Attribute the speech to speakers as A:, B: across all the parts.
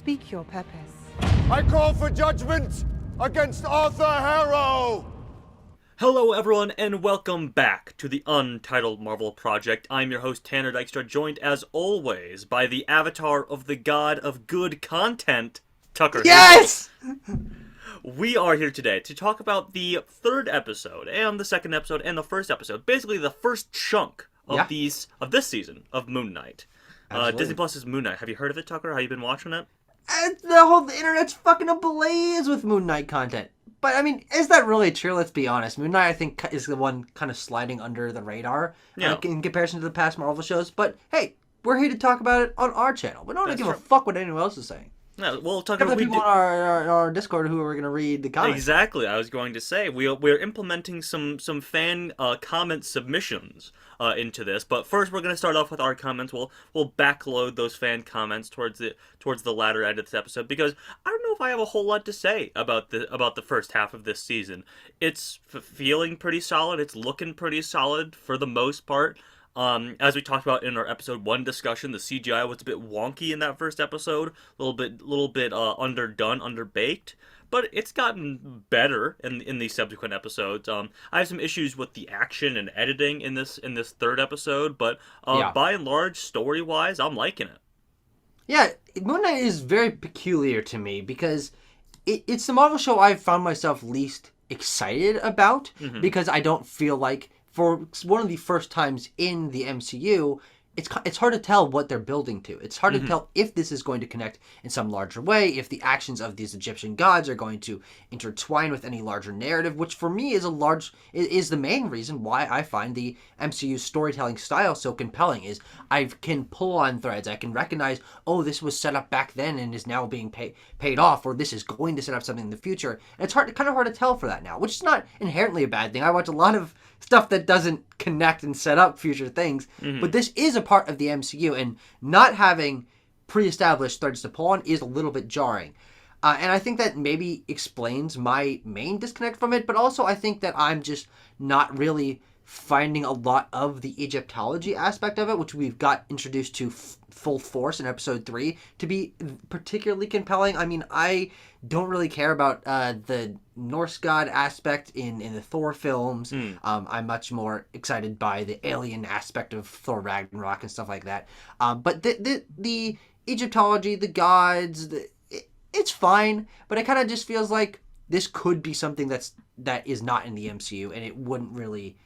A: Speak your purpose.
B: I call for judgment against Arthur Harrow!
C: Hello everyone, and welcome back to the Untitled Marvel Project. I'm your host, Tanner Dykstra, joined as always by the avatar of the god of good content, Tucker.
D: Yes!
C: We are here today to talk about the third episode, and the second episode, and the first episode. Basically, the first chunk of this season of Moon Knight. Disney Plus's Moon Knight. Have you heard of it, Tucker? Have you been watching it?
D: The internet's fucking ablaze with Moon Knight content. But, I mean, is that really true? Let's be honest. Moon Knight, I think, is the one kind of sliding under the radar in comparison to the past Marvel shows. But, hey, we're here to talk about it on our channel. We don't give a fuck what anyone else is saying.
C: Yeah, well, Tucker,
D: the people on our Discord who are going to read the comments.
C: Exactly. I was going to say we're implementing some fan comment submissions into this, but first we're going to start off with our comments. We'll backload those fan comments towards the latter end of this episode, because I don't know if I have a whole lot to say about the first half of this season. It's feeling pretty solid. It's looking pretty solid for the most part. As we talked about in our episode 1 discussion, the CGI was a bit wonky in that first episode, a little bit underdone, underbaked, but it's gotten better in the subsequent episodes. I have some issues with the action and editing in this third episode, but by and large, story-wise, I'm liking it. Yeah,
D: Moon Knight is very peculiar to me because it's the Marvel show I've found myself least excited about, because I don't feel like, for one of the first times in the MCU, it's hard to tell what they're building to. It's hard to tell if this is going to connect in some larger way, if the actions of these Egyptian gods are going to intertwine with any larger narrative, which for me is the main reason why I find the MCU's storytelling style so compelling. Is I can pull on threads. I can recognize, oh, this was set up back then and is now being paid off, or this is going to set up something in the future. And it's kind of hard to tell for that now, which is not inherently a bad thing. I watch a lot of stuff that doesn't connect and set up future things, but this is a part of the MCU, and not having pre-established threads to pull on is a little bit jarring. And I think that maybe explains my main disconnect from it, but also I think that I'm just not really finding a lot of the Egyptology aspect of it, which we've got introduced to full force in episode 3, to be particularly compelling. I mean, I don't really care about the Norse god aspect in the Thor films. I'm much more excited by the alien aspect of Thor Ragnarok and stuff like that. But the Egyptology, the gods, it's fine, but it kind of just feels like this could be something that is not in the MCU, and it wouldn't really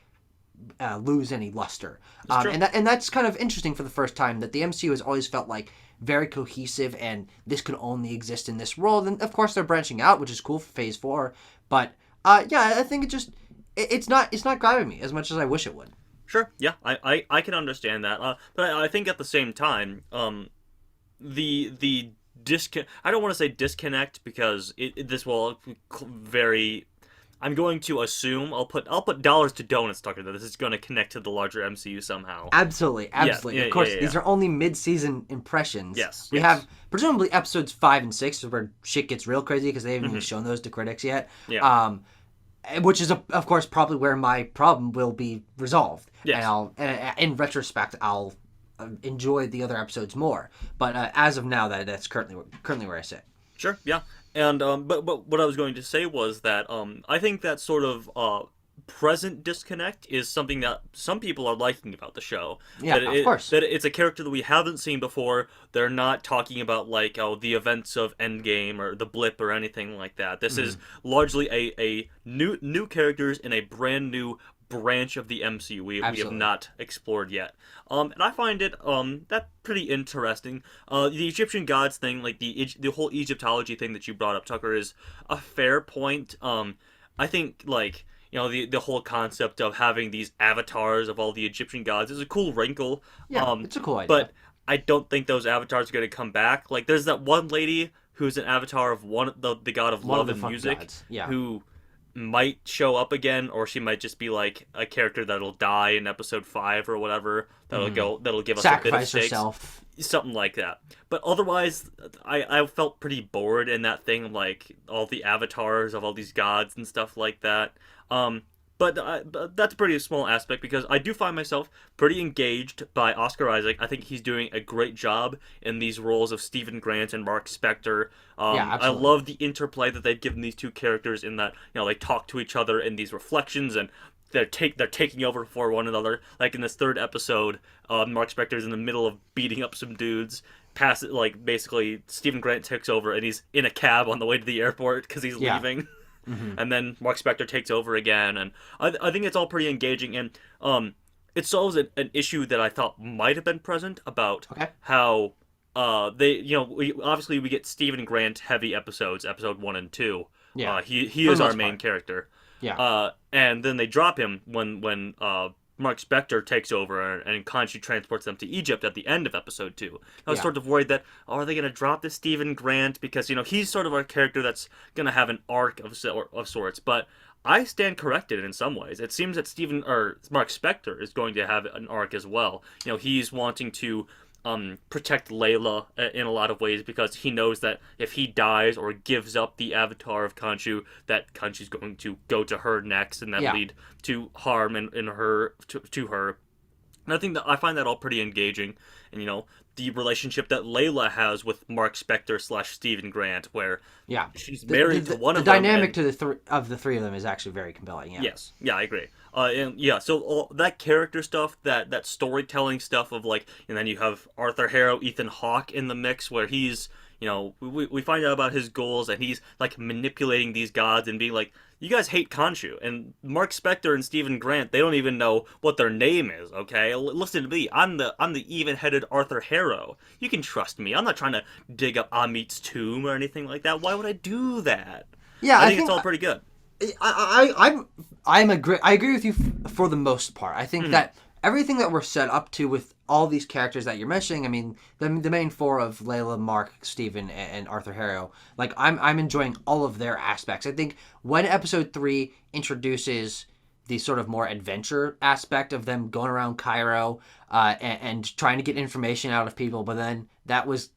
D: lose any luster. And that's kind of interesting for the first time, that the MCU has always felt like very cohesive, and this could only exist in this world. And of course they're branching out, which is cool for Phase 4. But I think it's not grabbing me as much as I wish it would.
C: Sure, yeah, I can understand that. But I think at the same time, the I don't want to say disconnect, because this will very. I'm going to assume I'll put dollars to donuts, Tucker, that this is going to connect to the larger MCU somehow.
D: Absolutely.
C: Yeah,
D: of course, these are only mid-season impressions.
C: Yes.
D: We have presumably episodes 5 and 6 where shit gets real crazy, because they haven't even shown those to critics yet.
C: Yeah.
D: Which is of course probably where my problem will be resolved.
C: Yes.
D: And in retrospect, I'll enjoy the other episodes more. But as of now, that's currently where I sit.
C: Sure. Yeah. And but what I was going to say was that I think that sort of present disconnect is something that some people are liking about the show.
D: Yeah, of course.
C: That it's a character that we haven't seen before. They're not talking about like the events of Endgame or the blip or anything like that. This is largely a new characters in a brand new branch of the MCU we have not explored yet. And I find it that pretty interesting. The Egyptian gods thing, like the whole Egyptology thing that you brought up, Tucker, is a fair point. I think like the whole concept of having these avatars of all the Egyptian gods is a cool wrinkle.
D: Yeah, it's a cool idea.
C: But I don't think those avatars are going to come back. Like there's that one lady who's an avatar of the god of love and music, who might show up again, or she might just be like a character that'll die in episode 5 or whatever. That'll give us
D: sacrifice
C: a bit of stakes.
D: Herself.
C: Something like that. But otherwise, I felt pretty bored in that thing, like all the avatars of all these gods and stuff like that. But but that's a pretty small aspect because I do find myself pretty engaged by Oscar Isaac. I think he's doing a great job in these roles of Stephen Grant and Mark Spector.
D: Yeah,
C: I
D: absolutely.
C: love the interplay that they've given these two characters in that they talk to each other in these reflections and they're taking over for one another. Like in this third episode, Mark Spector's in the middle of beating up some dudes. Basically Stephen Grant takes over and he's in a cab on the way to the airport because he's
D: Yeah.
C: leaving. And then Mark Spector takes over again, and I think it's all pretty engaging, and it solves an issue that I thought might have been present about
D: Okay.
C: how we get Stephen Grant heavy episodes, episode 1 and 2.
D: Yeah.
C: He
D: For
C: is
D: the
C: our
D: most
C: main
D: part.
C: character.
D: Yeah.
C: And then they drop him when Mark Spector takes over and Khonshu transports them to Egypt at the end of episode 2. I was
D: Yeah.
C: sort of worried that, are they going to drop this Stephen Grant? Because, he's sort of a character that's going to have an arc of sorts. But I stand corrected in some ways. It seems that Mark Spector is going to have an arc as well. He's wanting to protect Layla in a lot of ways because he knows that if he dies or gives up the avatar of Khonshu, that Khonshu's going to go to her next, and that
D: Yeah.
C: lead to harm in her to her. And I find that all pretty engaging, and the relationship that Layla has with Mark Spector / Stephen Grant, where
D: Yeah.
C: she's married to one
D: the
C: of them.
D: dynamic
C: and-
D: to the three of them is actually very compelling. Yeah.
C: Yes, yeah, I agree. So all that character stuff, that storytelling stuff of and then you have Arthur Harrow, Ethan Hawke in the mix, where he's, we find out about his goals, and he's manipulating these gods and being like, you guys hate Khonshu, and Mark Spector and Stephen Grant, they don't even know what their name is. Okay, listen to me. I'm the even-headed Arthur Harrow. You can trust me. I'm not trying to dig up Amit's tomb or anything like that. Why would I do that?
D: Yeah,
C: I think it's all pretty good.
D: I agree with you for the most part. I think that everything that we're set up to with all these characters that you're mentioning, I mean, the main four of Layla, Mark, Steven, and Arthur Harrow, I'm enjoying all of their aspects. I think when episode 3 introduces the sort of more adventure aspect of them going around Cairo and trying to get information out of people, but then that was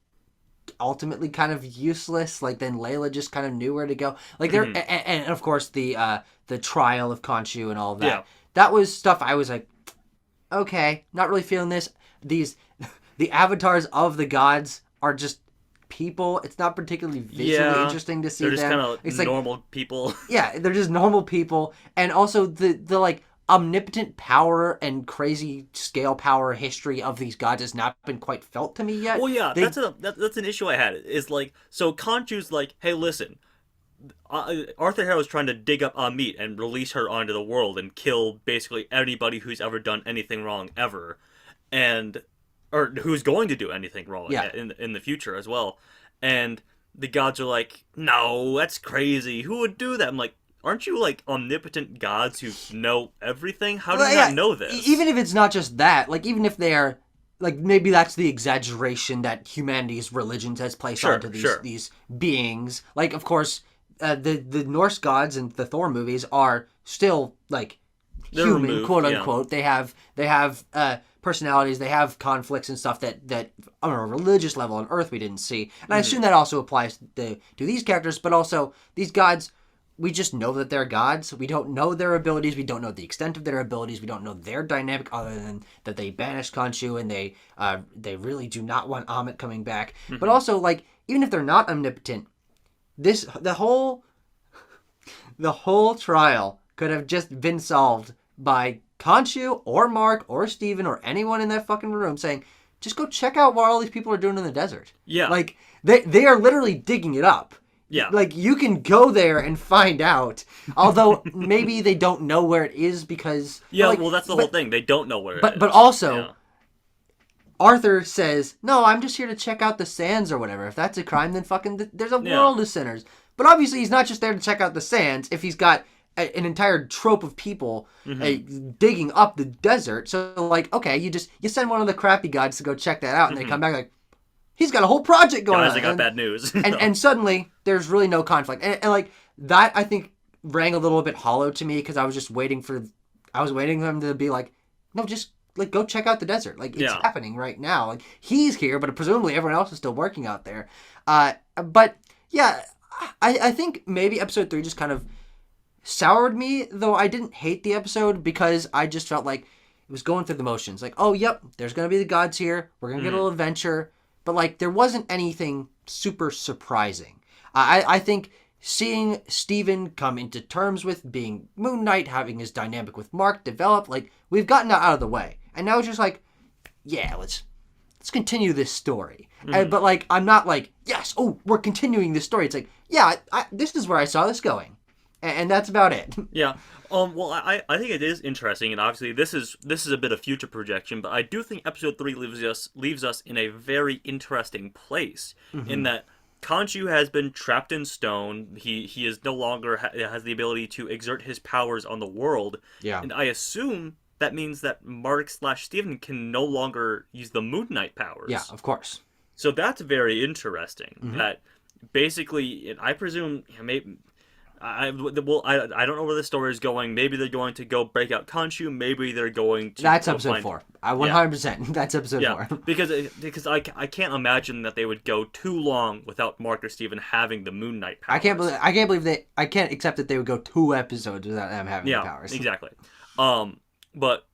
D: ultimately kind of useless. Then Layla just kind of knew where to go. And of course the trial of Khonshu and all of that.
C: Yeah.
D: That was stuff I was like, okay, not really feeling this. The avatars of the gods are just people. It's not particularly visually interesting to see
C: they're just
D: them.
C: kind of
D: It's
C: normal people.
D: yeah, they're just normal people, and also the omnipotent power and crazy scale power history of these gods has not been quite felt to me yet.
C: Well, yeah, that's an issue I had. Is so Khonshu's hey, listen, Arthur Harrow's trying to dig up Amit and release her onto the world and kill basically anybody who's ever done anything wrong ever, or who's going to do anything wrong in the future as well. And the gods are like, no, that's crazy. Who would do that? I'm like, aren't you omnipotent gods who know everything? How do you not know this?
D: Even if it's not just that, even if they are, maybe that's the exaggeration that humanity's religions has placed onto these beings. Of course, the Norse gods and the Thor movies are still
C: They're
D: human,
C: removed,
D: quote unquote. Yeah. They have personalities. They have conflicts and stuff that on a religious level on Earth we didn't see. And I assume that also applies to these characters, but also these gods. We just know that they're gods. We don't know their abilities. We don't know the extent of their abilities. We don't know their dynamic other than that they banished Khonshu and they really do not want Amit coming back. But also, even if they're not omnipotent, the whole trial could have just been solved by Khonshu or Mark or Steven or anyone in that fucking room saying, just go check out what all these people are doing in the desert.
C: Yeah.
D: They are literally digging it up.
C: Yeah.
D: You can go there and find out. Although maybe they don't know where it is because...
C: Yeah, well, that's the whole thing. They don't know where it is.
D: But also,
C: Yeah.
D: Arthur says, no, I'm just here to check out the sands or whatever. If that's a crime, then fucking there's a world of sinners. But obviously he's not just there to check out the sands if he's got an entire trope of people digging up the desert. So, okay, you send one of the crappy gods to go check that out and they come back he's got a whole project going on.
C: Guys, I got bad news.
D: and suddenly, there's really no conflict. And that, I think, rang a little bit hollow to me because I was just waiting for them to be no, just, go check out the desert. It's happening right now. He's here, but presumably everyone else is still working out there. But, yeah, I think maybe episode 3 just kind of soured me, though I didn't hate the episode because I just felt like it was going through the motions. Like, oh, yep, there's going to be the gods here. We're going to get a little adventure. But, like, there wasn't anything super surprising. I think seeing Steven come into terms with being Moon Knight, having his dynamic with Mark develop, like, we've gotten that out of the way. And now it's just like, yeah, let's continue this story. But, like, I'm not like, yes, oh, we're continuing this story. It's like, yeah, this is where I saw this going. And that's about it.
C: Yeah. Well, I think it is interesting, and obviously this is a bit of future projection, but I do think episode 3 leaves us in a very interesting place, in that Khonshu has been trapped in stone. He is no longer has the ability to exert his powers on the world.
D: Yeah.
C: And I assume that means that Mark/Steven can no longer use the Moon Knight powers.
D: Yeah, of course.
C: So that's very interesting. That basically, I presume, maybe. I don't know where the story is going. Maybe they're going to go break out Khonshu. Maybe they're going to.
D: That's episode 4. 100%. That's episode 4.
C: because I can't imagine that they would go too long without Mark or Steven having the Moon Knight powers.
D: I can't accept that they would go 2 episodes without them having the powers.
C: Exactly. But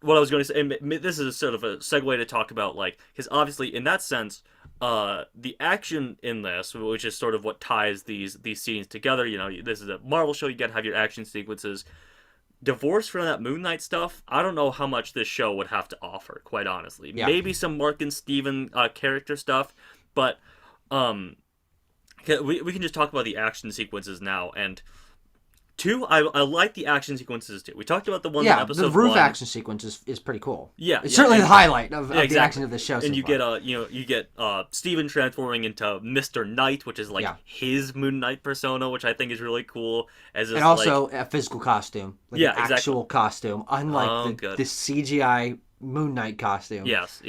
C: what I was going to say, and this is sort of a segue to talk about, like, because obviously in that sense, the action in this, which is sort of what ties these scenes together, this is a Marvel show, you gotta have your action sequences. Divorced from that Moon Knight stuff, I don't know how much this show would have to offer, quite honestly. Yeah. Maybe some Mark and Steven character stuff, but we can just talk about the action sequences now, and... 2, I like the action sequences too. We talked about the one in episode 1.
D: The roof action sequence is pretty cool.
C: Yeah,
D: it's certainly the highlight of the action of the show.
C: And you get Steven transforming into Mr. Knight, which is like his Moon Knight persona, which I think is really cool. And
D: also a physical costume, an actual costume, unlike the CGI Moon Knight costume.
C: Yes.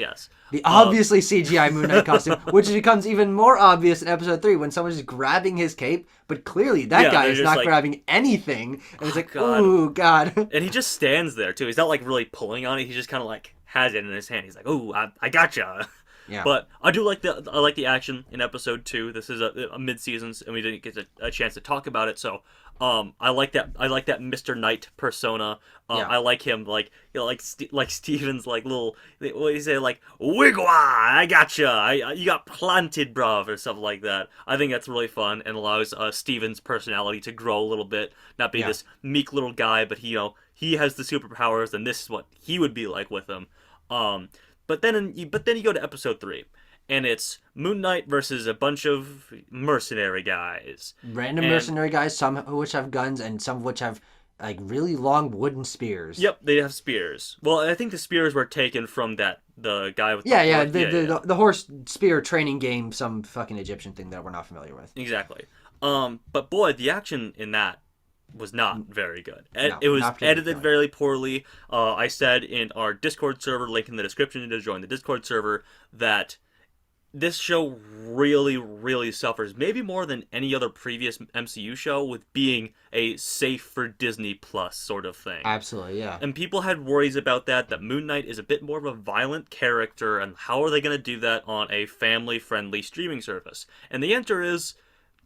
D: The obviously CGI Moon Knight costume, which becomes even more obvious in episode 3 when someone's just grabbing his cape, but clearly that guy is not grabbing anything. And it's like, ooh, God.
C: And he just stands there, too. He's not, like, really pulling on it. He just kind of, like, has it in his hand. He's like, ooh, I gotcha.
D: Yeah.
C: But I do like the action in episode 2. This is a mid-season, and we didn't get a chance to talk about it, so... I like that Mr. Knight persona. I like him, like Steven's like little, what do you say, like, wigwa, I gotcha, you got planted, bruv, or something like that. I think that's really fun and allows Steven's personality to grow a little bit, not be this meek little guy, but he has the superpowers, and this is what he would be like with them. But then you go to episode 3. And it's Moon Knight versus a bunch of mercenary guys.
D: Mercenary guys, some of which have guns and some of which have, like, really long wooden spears.
C: Yep, they have spears. Well, I think the spears were taken from the guy with
D: the horse spear training game, some fucking Egyptian thing that we're not familiar with.
C: Exactly. But boy, the action in that was not very good. It was edited very poorly. I said in our Discord server, link in the description to join the Discord server, that... this show really, really suffers, maybe more than any other previous MCU show, with being a safe for Disney Plus sort of thing.
D: Absolutely, yeah.
C: And people had worries about that Moon Knight is a bit more of a violent character, and how are they going to do that on a family-friendly streaming service? And the answer is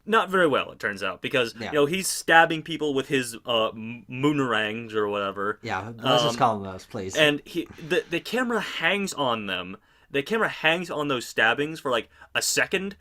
C: not very well, it turns out, because he's stabbing people with his moonerangs or whatever.
D: Yeah, let's just call them those, please.
C: And the camera hangs on them. The camera hangs on those stabbings for like a second,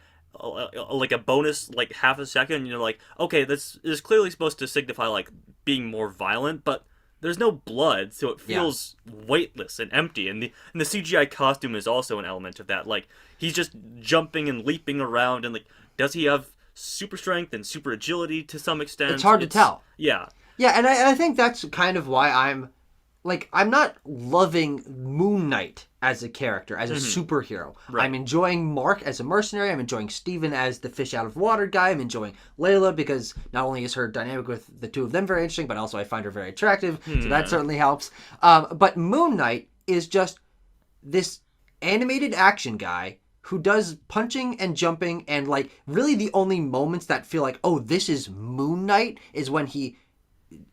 C: like a bonus, like half a second. You're like, okay, this is clearly supposed to signify like being more violent, but there's no blood, so it feels weightless and empty. And the CGI costume is also an element of that. Like, he's just jumping and leaping around, and like, does he have super strength and super agility to some extent?
D: It's hard to tell.
C: Yeah.
D: Yeah, and I think that's kind of why I'm not loving Moon Knight as a character, as a superhero. Right. I'm enjoying Mark as a mercenary. I'm enjoying Steven as the fish out of water guy. I'm enjoying Layla because not only is her dynamic with the two of them very interesting, but also I find her very attractive. So that certainly helps. But Moon Knight is just this animated action guy who does punching and jumping, and like really the only moments that feel like, oh, this is Moon Knight is when he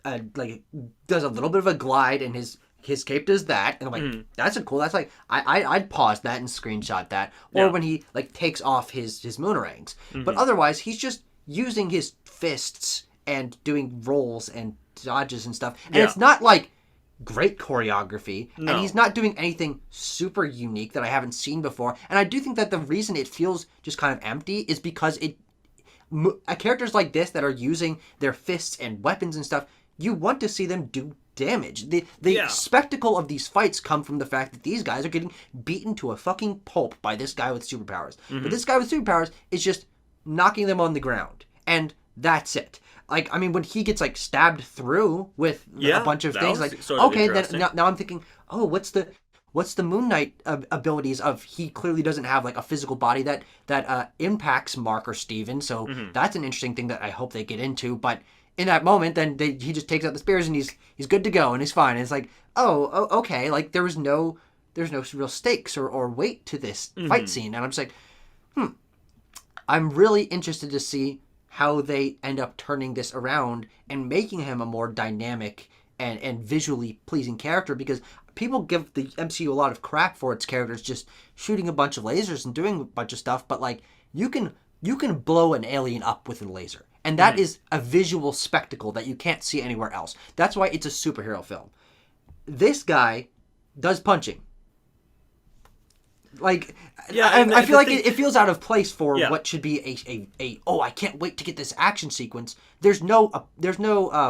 D: does a little bit of a glide, and his cape does that, and I'm like, that's a cool. That's like I'd pause that and screenshot that, or when he like takes off his moonerangs. But otherwise, he's just using his fists and doing rolls and dodges and stuff. And
C: Yeah.
D: it's not like great choreography,
C: No.
D: and he's not doing anything super unique that I haven't seen before. And I do think that the reason it feels just kind of empty is because characters like this that are using their fists and weapons and stuff, you want to see them do damage. The
C: Yeah.
D: spectacle of these fights come from the fact that these guys are getting beaten to a fucking pulp by this guy with superpowers. But this guy with superpowers is just knocking them on the ground. And that's it. Like, I mean, when he gets, like, stabbed through with a bunch of
C: that
D: things,
C: was
D: like,
C: sort of
D: okay, then
C: interesting.
D: now I'm thinking, oh, what's the Moon Knight abilities of he clearly doesn't have, like, a physical body that impacts Mark or Steven, so that's an interesting thing that I hope they get into, but in that moment, then he just takes out the spears and he's good to go and he's fine. And it's like, oh, okay, like, there's no real stakes or weight to this fight scene, and I'm just like, I'm really interested to see how they end up turning this around and making him a more dynamic and visually pleasing character, because people give the MCU a lot of crap for its characters just shooting a bunch of lasers and doing a bunch of stuff, but like you can blow an alien up with a laser, and that is a visual spectacle that you can't see anywhere else. That's why it's a superhero film. This guy does punching. Like,
C: Yeah,
D: I feel like it feels out of place for
C: Yeah.
D: what should be a I can't wait to get this action sequence. There's no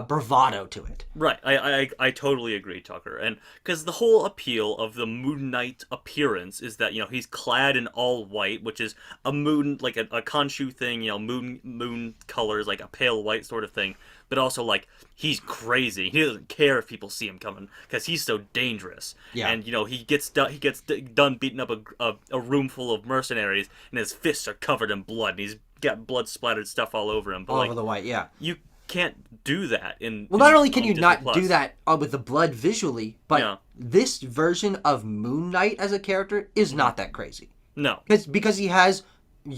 D: bravado to it.
C: Right, I totally agree, Tucker, and because the whole appeal of the Moon Knight appearance is that, you know, he's clad in all white, which is a moon, like a Khonshu thing, you know, moon colors, like a pale white sort of thing, but also like he's crazy. He doesn't care if people see him coming because he's so dangerous.
D: Yeah.
C: And you know he gets done beating up a room full of mercenaries, and his fists are covered in blood. And he's got blood splattered stuff all over him. But
D: All
C: like,
D: over the white, yeah.
C: you can't do that in.
D: Well, not only can
C: on
D: you
C: Disney
D: not
C: Plus.
D: do that with the blood visually, but
C: Yeah.
D: this version of Moon Knight as a character is not that crazy.
C: No.
D: Because he has,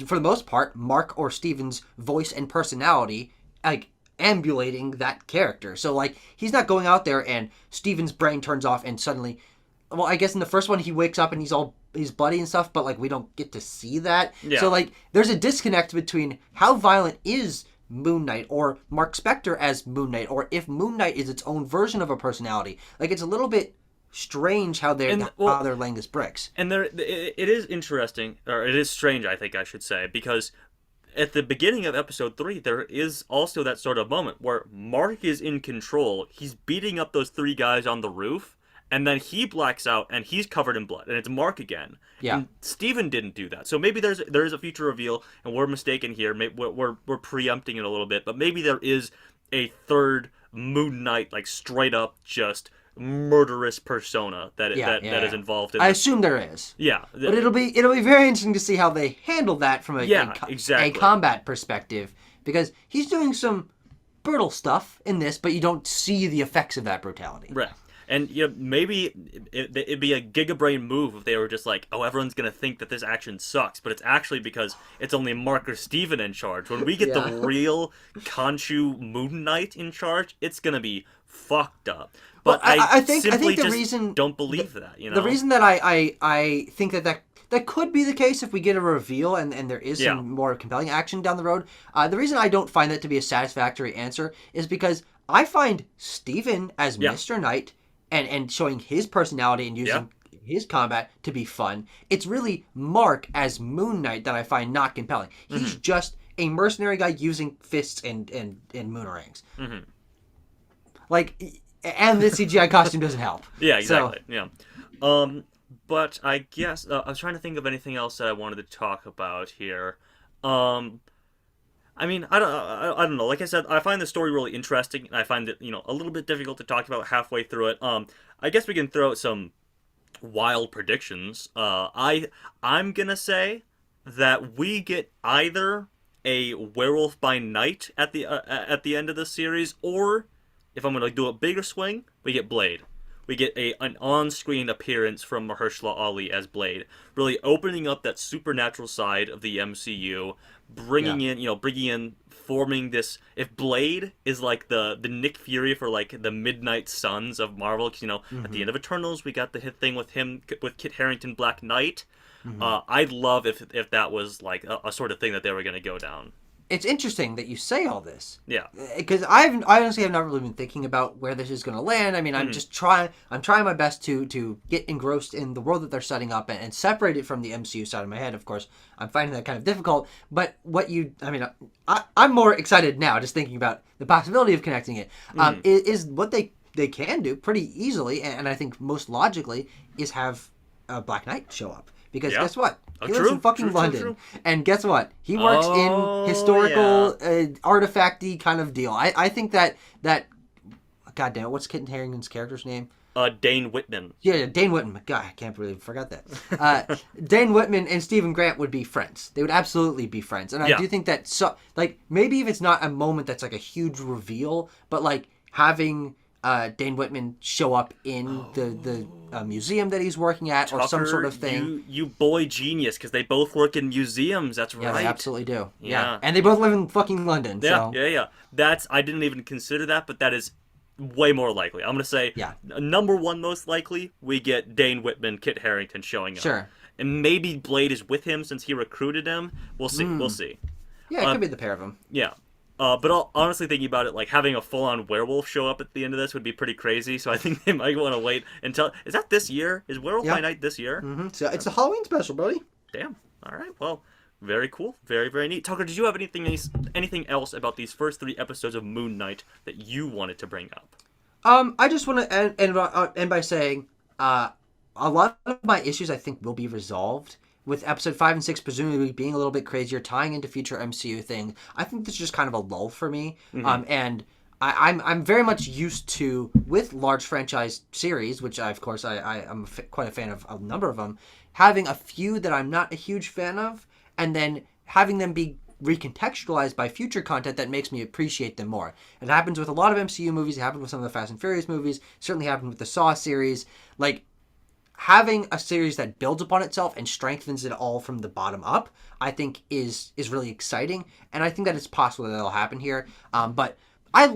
D: for the most part, Mark or Steven's voice and personality, like, ambulating that character. So, like, he's not going out there and Steven's brain turns off and suddenly... Well, I guess in the first one he wakes up and he's bloody and stuff, but, like, we don't get to see that.
C: Yeah.
D: So, like, there's a disconnect between how violent is Moon Knight or Mark Spector as Moon Knight, or if Moon Knight is its own version of a personality. Like, it's a little bit strange how they're laying this bricks.
C: And it is interesting, or it is strange, I think I should say, because at the beginning of episode 3, there is also that sort of moment where Mark is in control. He's beating up those 3 guys on the roof, and then he blacks out, and he's covered in blood, and it's Mark again.
D: Yeah.
C: And Steven didn't do that. So maybe there is a future reveal, and we're mistaken here. Maybe we're preempting it a little bit, but maybe there is a third Moon Knight, like straight up just murderous persona that is involved in
D: I
C: this.
D: assume there is.
C: Yeah.
D: But it'll be very interesting to see how they handle that from
C: exactly.
D: a combat perspective, because he's doing some brutal stuff in this, but you don't see the effects of that brutality.
C: Right. And you know, maybe it'd be a gigabrain move if they were just like, oh, everyone's going to think that this action sucks, but it's actually because it's only Mark or Steven in charge. When we get the real Khonshu Moon Knight in charge, it's going to be fucked up. But I think the
D: just
C: reason don't believe that, you know.
D: The reason that I think that could be the case if we get a reveal and there is some more compelling action down the road. The reason I don't find that to be a satisfactory answer is because I find Steven as Mr. Knight and showing his personality and using his combat to be fun. It's really Mark as Moon Knight that I find not compelling. He's just a mercenary guy using fists and moonerangs. Mm-hmm. Like, and the CGI costume doesn't help.
C: Yeah, exactly. So, but I guess I was trying to think of anything else that I wanted to talk about here. I mean, I don't know. Like I said, I find the story really interesting, and I find it, you know, a little bit difficult to talk about halfway through it. I guess we can throw out some wild predictions. I'm gonna say that we get either a Werewolf by Night at the end of the series, or if I'm gonna do a bigger swing, we get Blade. We get an on-screen appearance from Mahershala Ali as Blade, really opening up that supernatural side of the MCU, bringing in, forming this. If Blade is like the Nick Fury for like the Midnight Suns of Marvel, 'cause, you know, at the end of Eternals, we got the hit thing with him, with Kit Harington, Black Knight. I'd love if that was like a sort of thing that they were going to go down.
D: it's interesting that you say all this.
C: Yeah.
D: Because I honestly have not really been thinking about where this is going to land. I mean, I'm just trying my best to get engrossed in the world that they're setting up and separate it from the MCU side of my head. Of course, I'm finding that kind of difficult. But I'm more excited now just thinking about the possibility of connecting it. Is what they can do pretty easily, and I think most logically, is have Black Knight show up. Because guess what? He lives in fucking London. And guess what? He works in historical, artifacty kind of deal. I think that God damn it, what's Kit Harington's character's name?
C: Dane Whitman.
D: Yeah, Dane Whitman. God, I can't believe I forgot that. Dane Whitman and Stephen Grant would be friends. They would absolutely be friends. And I do think that, maybe if it's not a moment that's like a huge reveal, but like having Dane Whitman show up in the museum that he's working at,
C: Tucker,
D: or some sort of thing.
C: You boy genius, because they both work in museums. That's right.
D: Yeah, they absolutely do.
C: Yeah.
D: And they both live in fucking London.
C: Yeah,
D: so.
C: yeah. I didn't even consider that, but that is way more likely. I'm going to say, number one most likely, we get Dane Whitman, Kit Harington showing up.
D: Sure.
C: And maybe Blade is with him since he recruited him. We'll see. We'll see.
D: Yeah, it could be the pair of them.
C: Yeah. But honestly, thinking about it, like having a full-on werewolf show up at the end of this would be pretty crazy. So I think they might want to wait until. Is that this year? Is Werewolf by Night this year?
D: Mm-hmm. So it's a Halloween special, buddy.
C: Damn. All right. Well, very cool. Very, very neat. Tucker, did you have anything else about these first 3 episodes of Moon Knight that you wanted to bring up?
D: I just want to end by saying, a lot of my issues I think will be resolved. With episode 5 and 6 presumably being a little bit crazier, tying into future MCU things, I think this is just kind of a lull for me. And I'm very much used to, with large franchise series, which I'm quite a fan of a number of them, having a few that I'm not a huge fan of, and then having them be recontextualized by future content that makes me appreciate them more. It happens with a lot of MCU movies. It happened with some of the Fast and Furious movies. Certainly happened with the Saw series. Like, having a series that builds upon itself and strengthens it all from the bottom up, I think is really exciting, and I think that it's possible that it'll happen here. But I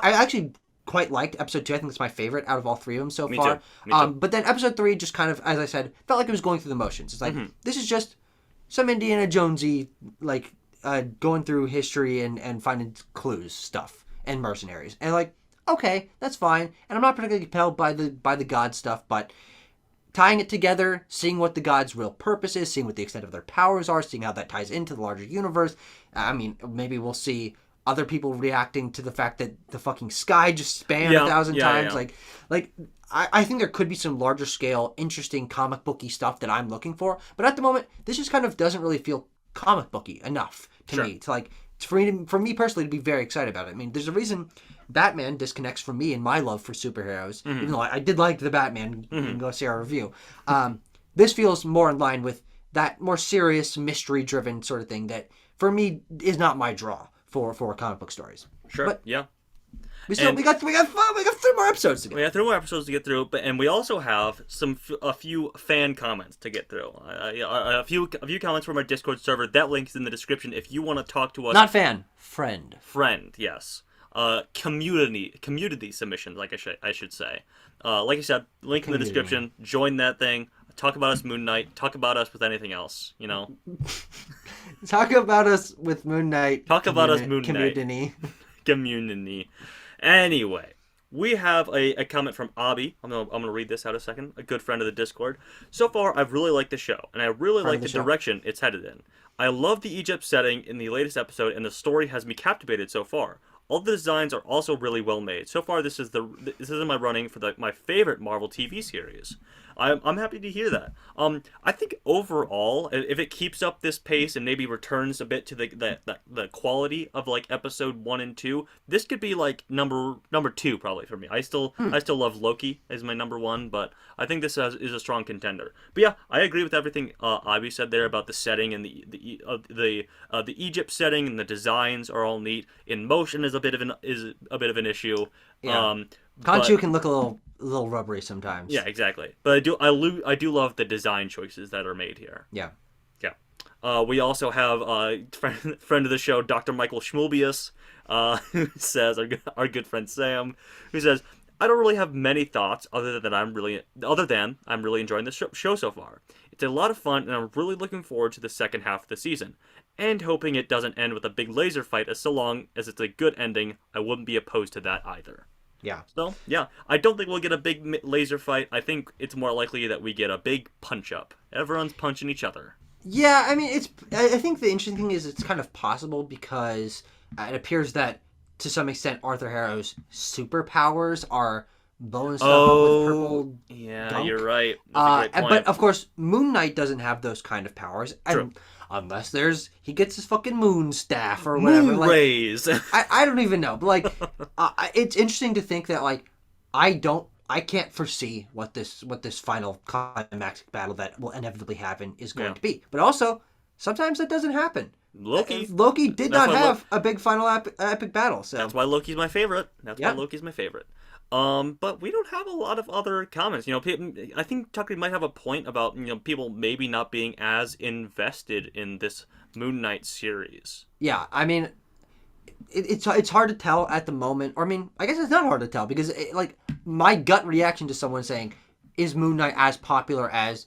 D: actually quite liked episode 2. I think it's my favorite out of all 3 of them so far.
C: Me too.
D: But then episode 3 just kind of, as I said, felt like it was going through the motions. It's like, this is just some Indiana Jonesy, like, going through history and finding clues stuff and mercenaries. And like, okay, that's fine. And I'm not particularly compelled by the god stuff, but tying it together, seeing what the gods' real purpose is, seeing what the extent of their powers are, seeing how that ties into the larger universe. I mean, maybe we'll see other people reacting to the fact that the fucking sky just spanned 1,000 times.
C: Yeah.
D: Like I think there could be some larger scale, interesting comic booky stuff that I'm looking for. But at the moment, this just kind of doesn't really feel comic booky enough to me to like for me personally to be very excited about it. I mean, there's a reason Batman disconnects from me and my love for superheroes, even though I did like the Batman. You can go see our review. This feels more in line with that more serious, mystery-driven sort of thing that, for me, is not my draw for comic book stories.
C: Sure. But yeah.
D: We got 3 more episodes to get.
C: We have 3 more episodes to get through, and we also have a few fan comments to get through. A few comments from our Discord server. That link is in the description if you want to talk to us.
D: Not fan, friend.
C: Friend, yes. Community submissions, like I should say. Like I said, link in the description. Join that thing. Talk about us, Moon Knight. Talk about us with anything else, you know.
D: Talk about us with Moon Knight.
C: Talk about us, Moon Knight.
D: Community.
C: Anyway, we have a comment from Abby. I'm gonna read this out a second. A good friend of the Discord. So far, I've really liked the show, and I really like the direction it's headed in. I love the Egypt setting in the latest episode, and the story has me captivated so far. All the designs are also really well made. So far, this is in my running for my favorite Marvel TV series. I'm happy to hear that. I think overall, if it keeps up this pace and maybe returns a bit to the quality of like episode 1 and 2, this could be like number 2 probably for me. I still love Loki as my number 1, but I think this is a strong contender. But yeah, I agree with everything Ivy said there about the setting and the Egypt setting, and the designs are all neat. In motion is a bit of an issue.
D: Yeah. Khonshu can look a little rubbery sometimes.
C: Yeah, exactly. But I do love the design choices that are made here.
D: Yeah.
C: Yeah. We also have friend of the show, Dr. Michael Schmulbius, who says, our good friend Sam, who says, I don't really have many thoughts other than I'm really enjoying the show so far. It's a lot of fun, and I'm really looking forward to the second half of the season. and hoping it doesn't end with a big laser fight, as so long as it's a good ending, I wouldn't be opposed to that either.
D: Yeah.
C: So, yeah, I don't think we'll get a big laser fight. I think it's more likely that we get a big punch-up. Everyone's punching each other.
D: Yeah, I mean, I think the interesting thing is it's kind of possible because it appears that, to some extent, Arthur Harrow's superpowers are blowing stuff up with purple
C: yeah,
D: gunk.
C: you're right. That's a great point.
D: But, of course, Moon Knight doesn't have those kind of powers.
C: True.
D: Unless he gets his fucking moon staff or
C: Moon
D: whatever. Like,
C: rays.
D: I don't even know. But, like, it's interesting to think that, like, I can't foresee what this final climactic battle that will inevitably happen is going to be. But also, sometimes that doesn't happen. Loki did not have a big final epic battle. So
C: that's why Loki's my favorite. Why Loki's my favorite. But we don't have a lot of other comments. You know, I think Tucker might have a point about, you know, people maybe not being as invested in this Moon Knight series.
D: Yeah, I mean, it's hard to tell at the moment. Or I mean, I guess it's not hard to tell because like my gut reaction to someone saying, "Is Moon Knight as popular as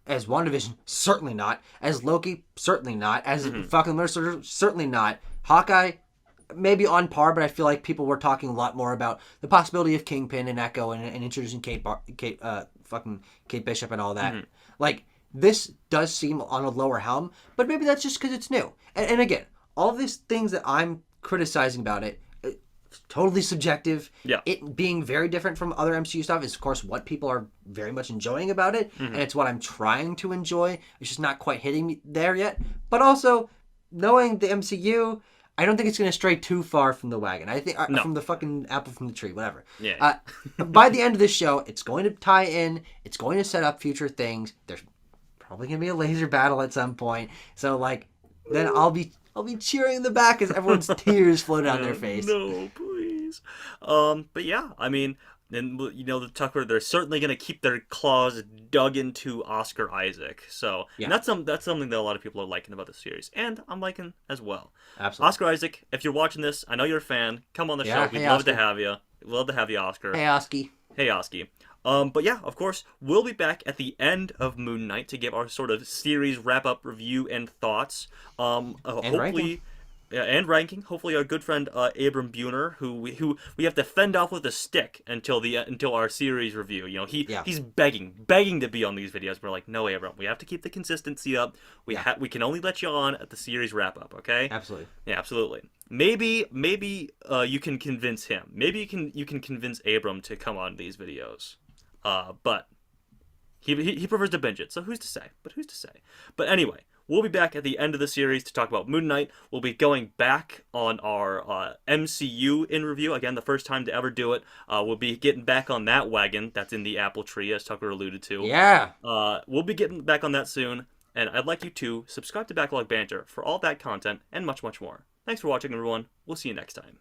D: WandaVision?" Certainly not. As Loki? Certainly not. As fucking Mercer? Certainly not. Hawkeye? Maybe on par, but I feel like people were talking a lot more about the possibility of Kingpin and Echo and introducing Kate Bishop and all that. Like, this does seem on a lower helm, but maybe that's just because it's new. And again, all these things that I'm criticizing about it, totally subjective.
C: Yeah.
D: It being very different from other MCU stuff is, of course, what people are very much enjoying about it, and it's what I'm trying to enjoy. It's just not quite hitting me there yet. But also, knowing the MCU, I don't think it's going to stray too far from the wagon. I think from the fucking apple from the tree, whatever.
C: Yeah.
D: By the end of this show, it's going to tie in. It's going to set up future things. There's probably going to be a laser battle at some point. So like, then I'll be cheering in the back as everyone's tears flow down their face.
C: No, please. But yeah, I mean, and you know, the Tucker, they're certainly going to keep their claws dug into Oscar Isaac. So and that's something that a lot of people are liking about the series, and I'm liking as well.
D: Absolutely.
C: Oscar Isaac, if you're watching this, I know you're a fan. Come on the show. We'd love to have you. We'd love to have you, Oscar.
D: Hey, Oski.
C: Hey, Oski. But yeah, of course, we'll be back at the end of Moon Knight to give our sort of series wrap-up review and thoughts. Hopefully. And ranking. Hopefully, our good friend Abram Buner, who we have to fend off with a stick until our series review. You know, he's begging to be on these videos. We're like, no, Abram, we have to keep the consistency up. We can only let you on at the series wrap up. Okay?
D: Absolutely.
C: Yeah, absolutely. Maybe you can convince him. Maybe you can convince Abram to come on these videos. But he prefers to binge it. So who's to say? But anyway. We'll be back at the end of the series to talk about Moon Knight. We'll be going back on our MCU in review. Again, the first time to ever do it. We'll be getting back on that wagon that's in the apple tree, as Tucker alluded to.
D: Yeah.
C: We'll be getting back on that soon. And I'd like you to subscribe to Backlog Banter for all that content and much, much more. Thanks for watching, everyone. We'll see you next time.